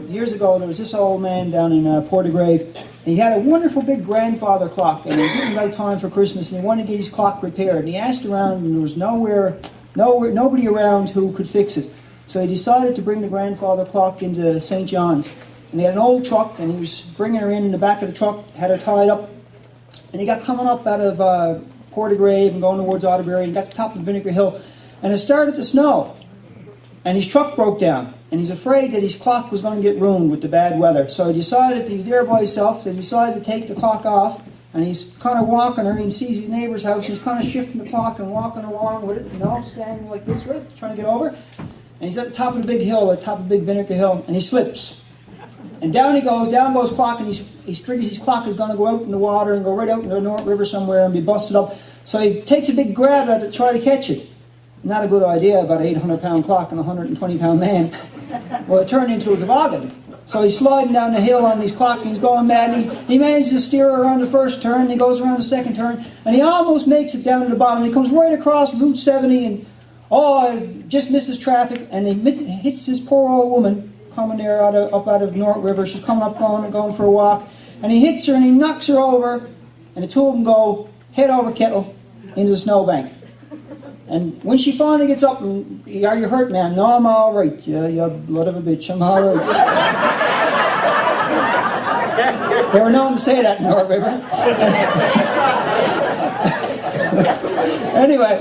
Years ago, there was this old man down in Portagrave, and he had a wonderful big grandfather clock, and it was getting about time for Christmas, and he wanted to get his clock repaired. And he asked around, and there was nobody around who could fix it. So he decided to bring the grandfather clock into St. John's. And he had an old truck, and he was bringing her in the back of the truck, had her tied up, and he got coming up out of Portagrave and going towards Otterbury, and got to the top of Vinegar Hill, and it started to snow, and his truck broke down, and he's afraid that his clock was going to get ruined with the bad weather. So he decided, he was there by himself, so he decided to take the clock off, and he's kind of walking her, and he sees his neighbour's house, and he's kind of shifting the clock and walking along with it, standing like this way, trying to get over, and he's at the top of the big hill, at the top of Big Vinegar Hill, and he slips. And down goes clock, and he figures his clock is going to go out in the water and go right out in the North River somewhere and be busted up. So he takes a big grab at it to try to catch it. Not a good idea about an 800-pound clock and a 120-pound man. Well, it turned into a toboggan. So he's sliding down the hill on his clock, and he's going mad, and he manages to steer around the first turn, and he goes around the second turn, and he almost makes it down to the bottom. He comes right across Route 70, and just misses traffic, and he hits this poor old woman coming there up out of North River. She's coming up, going for a walk, and he hits her and he knocks her over, and the two of them go head over kettle into the snowbank. And when she finally gets up, and, "Are you hurt, ma'am?" "No, I'm all right." "Yeah, you blood of a bitch, I'm all right." They were known to say that in North River. anyway,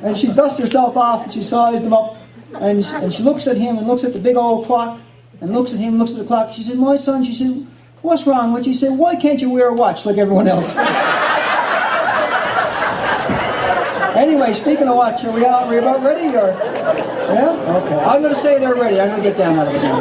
and she dusts herself off, and she sized them up. And she looks at him and looks at the big old clock and looks at him, looks at the clock. She said, "My son," she said, "what's wrong with you?" He said, "Why can't you wear a watch like everyone else?" Anyway, speaking of watch, are we about ready? Or yeah? Okay. I'm going to say they're ready. I'm going to get down out of it now.